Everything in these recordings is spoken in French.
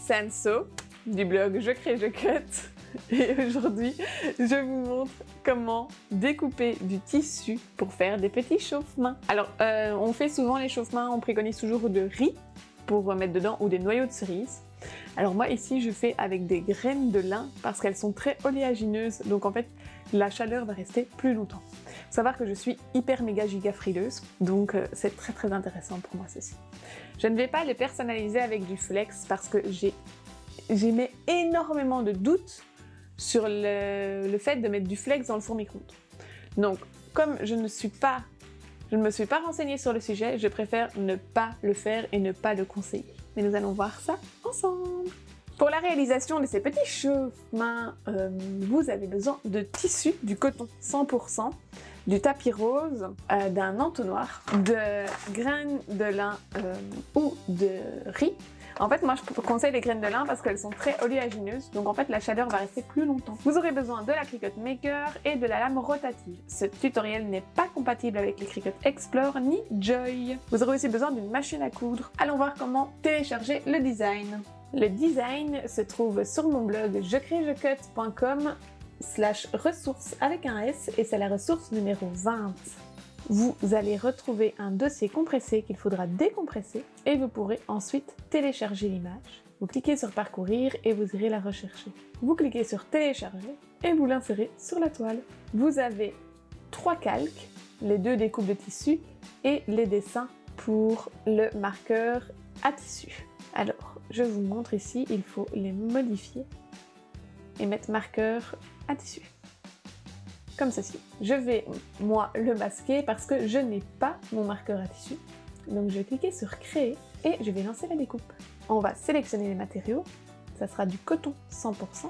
Sanso du blog Je crée, je cut. Et aujourd'hui, je vous montre comment découper du tissu pour faire des petits chauffe-mains. Alors, on fait souvent les chauffe-mains, on préconise toujours de riz pour mettre dedans ou des noyaux de cerise. Alors moi ici, je fais avec des graines de lin parce qu'elles sont très oléagineuses, donc en fait, la chaleur va rester plus longtemps. Faut savoir que je suis hyper méga giga frileuse, donc c'est très intéressant pour moi ceci. Je ne vais pas les personnaliser avec du flex parce que j'émets énormément de doutes sur le fait de mettre du flex dans le four micro-ondes. Donc, comme je ne me suis pas renseignée sur le sujet, je préfère ne pas le faire et ne pas le conseiller. Mais nous allons voir ça ensemble. Pour la réalisation de ces petits chauffe-mains, vous avez besoin de tissu, du coton 100%, du tapis rose, d'un entonnoir, de graines de lin ou de riz. En fait, moi, je conseille les graines de lin parce qu'elles sont très oléagineuses, donc en fait, la chaleur va rester plus longtemps. Vous aurez besoin de la Cricut Maker et de la lame rotative. Ce tutoriel n'est pas compatible avec les Cricut Explore ni Joy. Vous aurez aussi besoin d'une machine à coudre. Allons voir comment télécharger le design. Le design se trouve sur mon blog jecrejecut.com/ressources avec un S et c'est la ressource numéro 20. Vous allez retrouver un dossier compressé qu'il faudra décompresser et vous pourrez ensuite télécharger l'image. Vous cliquez sur parcourir et vous irez la rechercher. Vous cliquez sur télécharger et vous l'insérez sur la toile. Vous avez 3 calques, les 2 découpes de tissu et les dessins pour le marqueur à tissu. Alors, je vous montre ici, il faut les modifier et mettre marqueur à tissu. Comme ceci. Je vais, moi, le masquer parce que je n'ai pas mon marqueur à tissu. Donc je vais cliquer sur créer et je vais lancer la découpe. On va sélectionner les matériaux. Ça sera du coton 100%.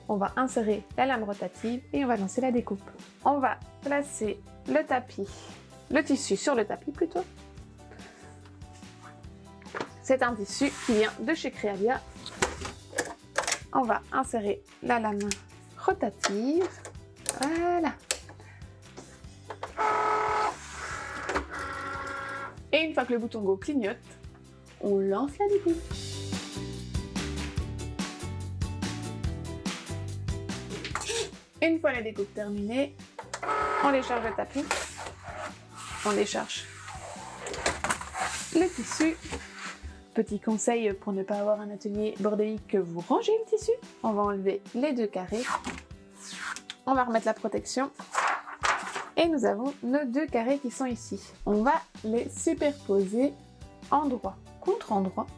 On va insérer la lame rotative et on va lancer la découpe. On va placer le tissu sur le tapis plutôt. C'est un tissu qui vient de chez Crealia. On va insérer la lame rotative, voilà. Et une fois que le bouton Go clignote, on lance la découpe. Une fois la découpe terminée, on décharge le tapis, on décharge le tissu. Petit conseil pour ne pas avoir un atelier bordélique que vous rangez le tissu. On va enlever les 2 carrés. On va remettre la protection. Et nous avons nos 2 carrés qui sont ici. On va les superposer endroit contre endroit.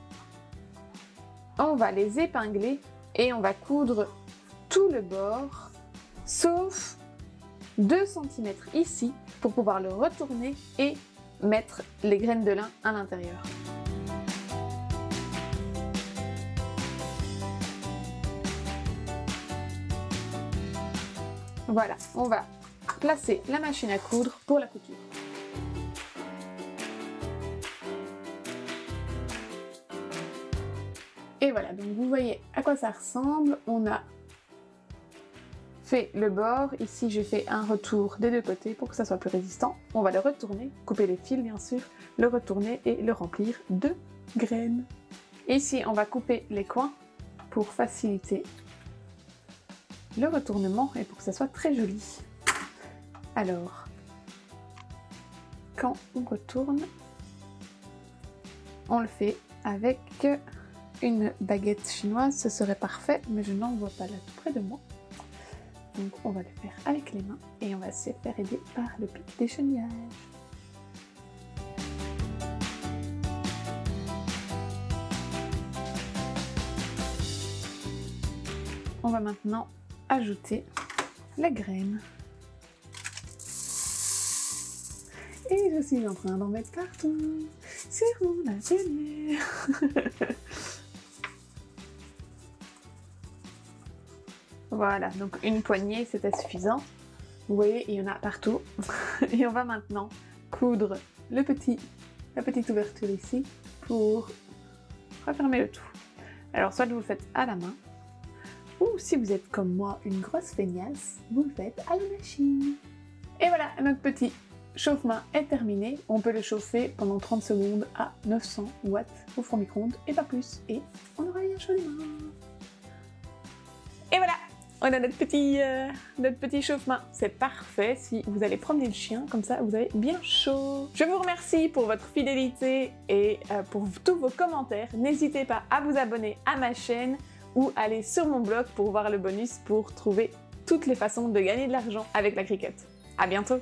On va les épingler et on va coudre tout le bord, sauf 2 cm ici pour pouvoir le retourner et mettre les graines de lin à l'intérieur. Voilà, on va placer la machine à coudre pour la couture. Et voilà, donc vous voyez à quoi ça ressemble. On a fait le bord. Ici, j'ai fait un retour des 2 côtés pour que ça soit plus résistant. On va le retourner, couper les fils bien sûr, le retourner et le remplir de graines. Ici, on va couper les coins pour faciliter le retournement et pour que ça soit très joli. Alors, quand on retourne, on le fait avec une baguette chinoise, ce serait parfait, mais je n'en vois pas là tout près de moi. Donc on va le faire avec les mains et on va se faire aider par le pic d'écheniage. On va maintenant ajouter la graine. Et je suis en train d'en mettre partout sur mon atelier. Voilà, donc une poignée c'était suffisant. Vous voyez, il y en a partout. Et on va maintenant coudre la petite ouverture ici pour refermer le tout. Alors soit vous le faites à la main, ou si vous êtes comme moi une grosse feignasse, vous le faites à la machine. Et voilà, notre petit chauffe-main est terminé. On peut le chauffer pendant 30 secondes à 900 watts au four micro-ondes et pas plus. Et on aura bien chaud les mains. Et voilà, on a notre petit chauffe-main. C'est parfait si vous allez promener le chien, comme ça vous avez bien chaud. Je vous remercie pour votre fidélité et pour tous vos commentaires. N'hésitez pas à vous abonner à ma chaîne ou aller sur mon blog pour voir le bonus pour trouver toutes les façons de gagner de l'argent avec la Cricut. À bientôt!